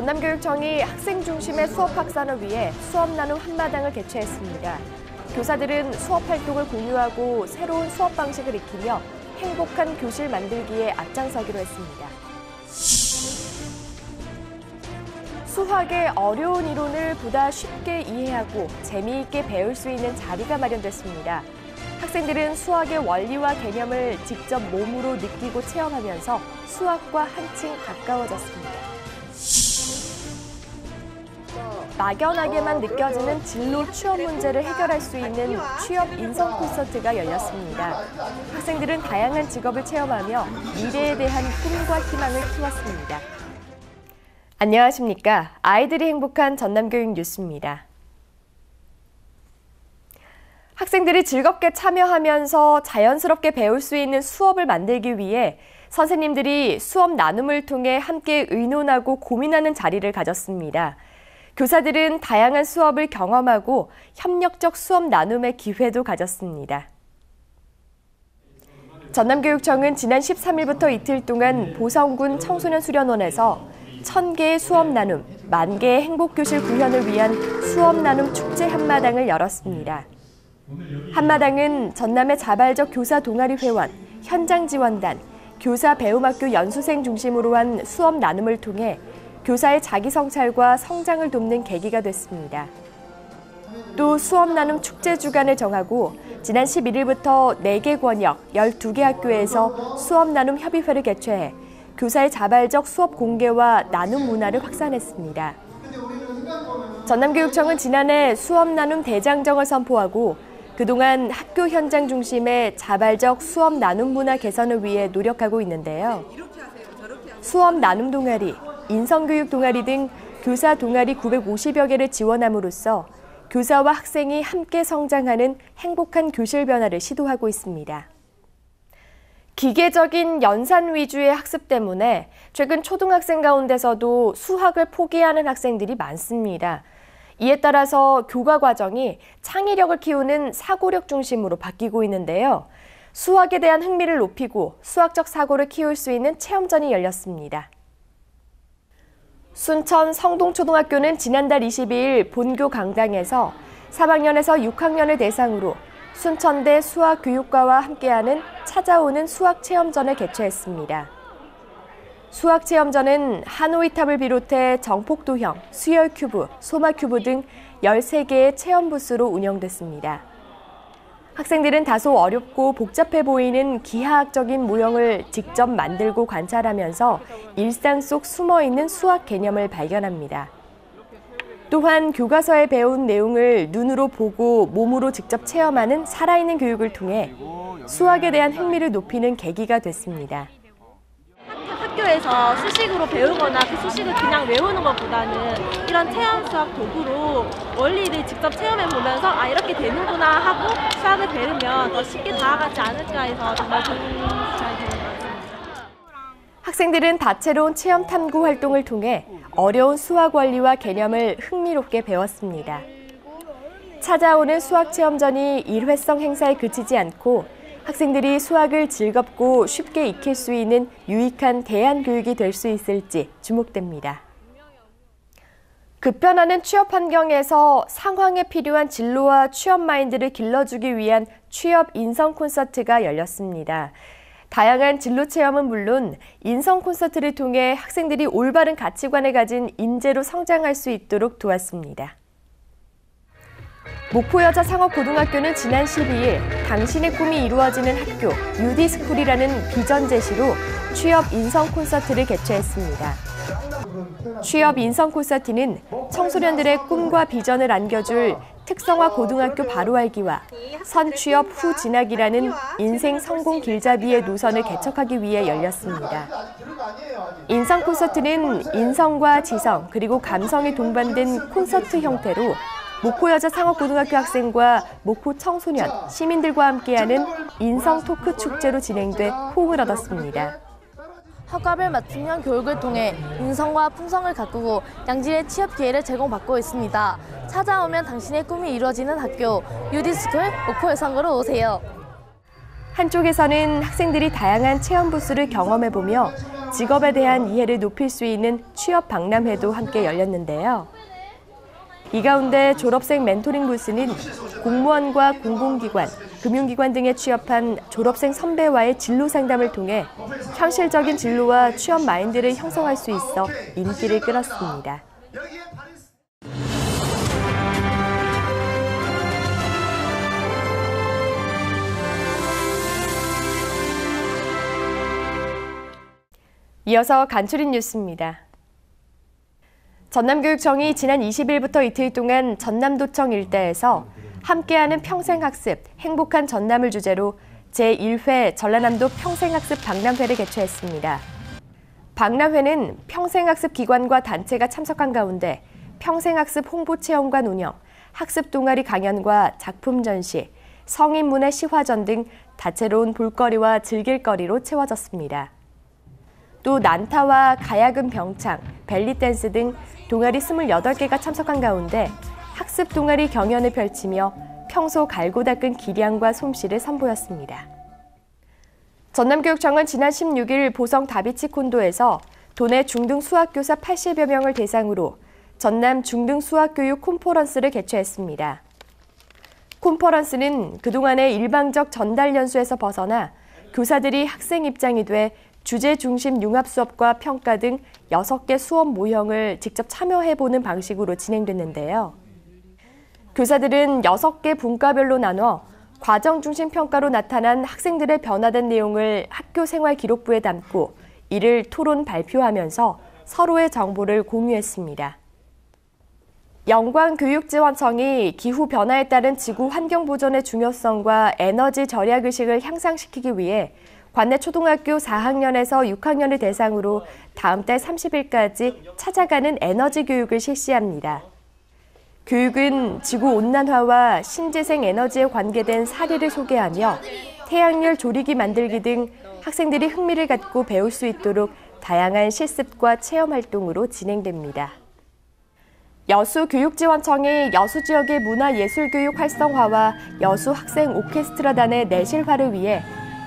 전남교육청이 학생 중심의 수업 확산을 위해 수업 나눔 한마당을 개최했습니다. 교사들은 수업 활동을 공유하고 새로운 수업 방식을 익히며 행복한 교실 만들기에 앞장서기로 했습니다. 수학의 어려운 이론을 보다 쉽게 이해하고 재미있게 배울 수 있는 자리가 마련됐습니다. 학생들은 수학의 원리와 개념을 직접 몸으로 느끼고 체험하면서 수학과 한층 가까워졌습니다. 막연하게만 느껴지는 진로 취업 문제를 해결할 수 있는 취업 인성 콘서트가 열렸습니다. 학생들은 다양한 직업을 체험하며 미래에 대한 꿈과 희망을 키웠습니다. 안녕하십니까. 아이들이 행복한 전남교육 뉴스입니다. 학생들이 즐겁게 참여하면서 자연스럽게 배울 수 있는 수업을 만들기 위해 선생님들이 수업 나눔을 통해 함께 의논하고 고민하는 자리를 가졌습니다. 교사들은 다양한 수업을 경험하고 협력적 수업 나눔의 기회도 가졌습니다. 전남교육청은 지난 13일부터 이틀 동안 보성군 청소년수련원에서 1000개의 수업 나눔, 10,000개의 행복교실 구현을 위한 수업 나눔 축제 한마당을 열었습니다. 한마당은 전남의 자발적 교사 동아리 회원, 현장 지원단, 교사 배움학교 연수생 중심으로 한 수업 나눔을 통해 교사의 자기 성찰과 성장을 돕는 계기가 됐습니다. 또 수업 나눔 축제 주간을 정하고 지난 11일부터 4개 권역, 12개 학교에서 수업 나눔 협의회를 개최해 교사의 자발적 수업 공개와 나눔 문화를 확산했습니다. 전남교육청은 지난해 수업 나눔 대장정을 선포하고 그동안 학교 현장 중심의 자발적 수업 나눔 문화 개선을 위해 노력하고 있는데요. 수업 나눔 동아리, 인성교육 동아리 등 교사 동아리 950여 개를 지원함으로써 교사와 학생이 함께 성장하는 행복한 교실 변화를 시도하고 있습니다. 기계적인 연산 위주의 학습 때문에 최근 초등학생 가운데서도 수학을 포기하는 학생들이 많습니다. 이에 따라서 교과 과정이 창의력을 키우는 사고력 중심으로 바뀌고 있는데요. 수학에 대한 흥미를 높이고 수학적 사고를 키울 수 있는 체험전이 열렸습니다. 순천 성동초등학교는 지난달 22일 본교 강당에서 3학년에서 6학년을 대상으로 순천대 수학교육과와 함께하는 찾아오는 수학체험전을 개최했습니다. 수학체험전은 하노이탑을 비롯해 정폭도형, 수열큐브, 소마큐브 등 13개의 체험 부스로 운영됐습니다. 학생들은 다소 어렵고 복잡해 보이는 기하학적인 모형을 직접 만들고 관찰하면서 일상 속 숨어있는 수학 개념을 발견합니다. 또한 교과서에 배운 내용을 눈으로 보고 몸으로 직접 체험하는 살아있는 교육을 통해 수학에 대한 흥미를 높이는 계기가 됐습니다. 학교에서 수식으로 배우거나 그 수식을 그냥 외우는 것보다는 이런 체험 수학 도구로 원리를 직접 체험해 보면서 아 이렇게 되는구나 하고 수학을 배우면 더 쉽게 다가가지 않을까 해서 정말 좋은 시간이 되는 것 같습니다. 학생들은 다채로운 체험 탐구 활동을 통해 어려운 수학 원리와 개념을 흥미롭게 배웠습니다. 찾아오는 수학 체험전이 일회성 행사에 그치지 않고 학생들이 수학을 즐겁고 쉽게 익힐 수 있는 유익한 대안교육이 될 수 있을지 주목됩니다. 급변하는 취업 환경에서 상황에 필요한 진로와 취업 마인드를 길러주기 위한 취업 인성 콘서트가 열렸습니다. 다양한 진로 체험은 물론 인성 콘서트를 통해 학생들이 올바른 가치관을 가진 인재로 성장할 수 있도록 도왔습니다. 목포여자상업고등학교는 지난 12일 당신의 꿈이 이루어지는 학교 UD스쿨이라는 비전 제시로 취업 인성 콘서트를 개최했습니다. 취업 인성 콘서트는 청소년들의 꿈과 비전을 안겨줄 특성화 고등학교 바로 알기와 선취업 후 진학이라는 인생 성공 길잡이의 노선을 개척하기 위해 열렸습니다. 인성 콘서트는 인성과 지성 그리고 감성이 동반된 콘서트 형태로 목포여자상업고등학교 학생과 목포 청소년, 시민들과 함께하는 인성 토크 축제로 진행돼 호응을 얻었습니다. 학과별 맞춤형 교육을 통해 인성과 품성을 가꾸고 양질의 취업 기회를 제공받고 있습니다. 찾아오면 당신의 꿈이 이루어지는 학교 UD스쿨 목포여상으로 오세요. 한쪽에서는 학생들이 다양한 체험 부스를 경험해보며 직업에 대한 이해를 높일 수 있는 취업 박람회도 함께 열렸는데요. 이 가운데 졸업생 멘토링 부스는 공무원과 공공기관, 금융기관 등에 취업한 졸업생 선배와의 진로 상담을 통해 현실적인 진로와 취업 마인드를 형성할 수 있어 인기를 끌었습니다. 이어서 간추린 뉴스입니다. 전남교육청이 지난 20일부터 이틀 동안 전남도청 일대에서 함께하는 평생학습, 행복한 전남을 주제로 제1회 전라남도 평생학습 박람회를 개최했습니다. 박람회는 평생학습 기관과 단체가 참석한 가운데 평생학습 홍보체험관 운영, 학습 동아리 강연과 작품 전시, 성인문예 시화전 등 다채로운 볼거리와 즐길거리로 채워졌습니다. 또 난타와 가야금 병창, 벨리댄스 등 동아리 28개가 참석한 가운데 학습 동아리 경연을 펼치며 평소 갈고 닦은 기량과 솜씨를 선보였습니다. 전남교육청은 지난 16일 보성 다비치 콘도에서 도내 중등 수학교사 80여 명을 대상으로 전남 중등 수학교육 콘퍼런스를 개최했습니다. 콘퍼런스는 그동안의 일방적 전달 연수에서 벗어나 교사들이 학생 입장이 돼 주제 중심 융합 수업과 평가 등 6개 수업 모형을 직접 참여해보는 방식으로 진행됐는데요. 교사들은 6개 분과별로 나눠 과정 중심 평가로 나타난 학생들의 변화된 내용을 학교 생활 기록부에 담고 이를 토론 발표하면서 서로의 정보를 공유했습니다. 영광교육지원청이 기후 변화에 따른 지구 환경 보존의 중요성과 에너지 절약 의식을 향상시키기 위해 관내 초등학교 4학년에서 6학년을 대상으로 다음 달 30일까지 찾아가는 에너지 교육을 실시합니다. 교육은 지구온난화와 신재생 에너지에 관계된 사례를 소개하며 태양열 조리기 만들기 등 학생들이 흥미를 갖고 배울 수 있도록 다양한 실습과 체험 활동으로 진행됩니다. 여수교육지원청이 여수 지역의 문화예술교육 활성화와 여수학생 오케스트라단의 내실화를 위해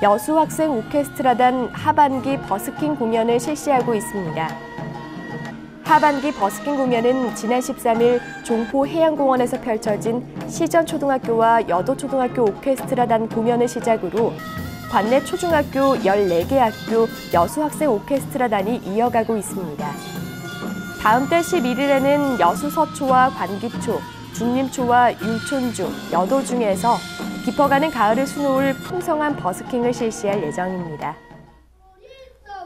여수학생 오케스트라단 하반기 버스킹 공연을 실시하고 있습니다. 하반기 버스킹 공연은 지난 13일 종포 해양공원에서 펼쳐진 시전초등학교와 여도초등학교 오케스트라단 공연을 시작으로 관내 초중학교 14개 학교 여수학생 오케스트라단이 이어가고 있습니다. 다음 달 11일에는 여수서초와 관기초, 중림초와 율촌중, 여도중에서 깊어가는 가을을 수놓을 풍성한 버스킹을 실시할 예정입니다.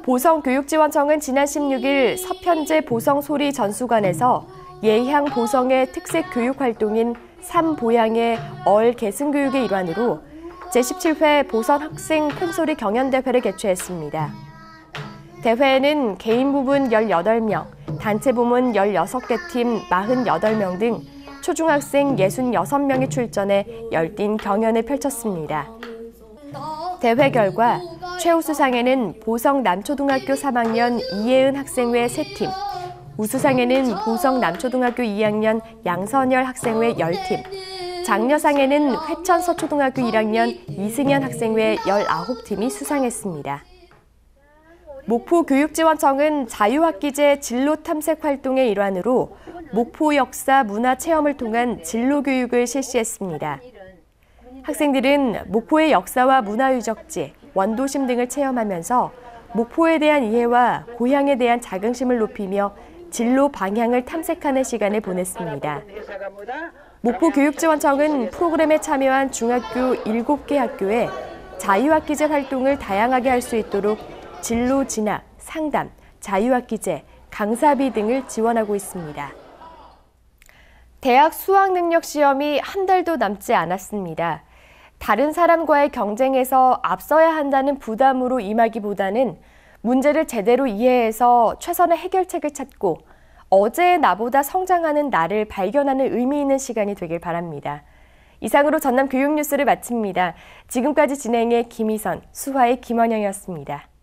보성교육지원청은 지난 16일 서편제 보성소리 전수관에서 예향 보성의 특색 교육 활동인 삼보양의 계승교육의 일환으로 제17회 보성 학생 팬소리 경연대회를 개최했습니다. 대회에는 개인 부문 18명, 단체 부문 16개 팀 48명 등 초중학생 66명이 출전해 열띤 경연을 펼쳤습니다. 대회 결과 최우수상에는 보성 남초등학교 3학년 이예은 학생회 3팀, 우수상에는 보성 남초등학교 2학년 양선열 학생회 10팀, 장려상에는 회천 서초등학교 1학년 이승현 학생회 19팀이 수상했습니다. 목포교육지원청은 자유학기제 진로탐색 활동의 일환으로 목포 역사 문화 체험을 통한 진로교육을 실시했습니다. 학생들은 목포의 역사와 문화유적지, 원도심 등을 체험하면서 목포에 대한 이해와 고향에 대한 자긍심을 높이며 진로 방향을 탐색하는 시간을 보냈습니다. 목포교육지원청은 프로그램에 참여한 중학교 7개 학교에 자유학기제 활동을 다양하게 할 수 있도록 진로 진학, 상담, 자유학기제, 강사비 등을 지원하고 있습니다. 대학 수학능력시험이 한 달도 남지 않았습니다. 다른 사람과의 경쟁에서 앞서야 한다는 부담으로 임하기보다는 문제를 제대로 이해해서 최선의 해결책을 찾고 어제의 나보다 성장하는 나를 발견하는 의미 있는 시간이 되길 바랍니다. 이상으로 전남 교육뉴스를 마칩니다. 지금까지 진행의 김희선, 수화의 김원영이었습니다.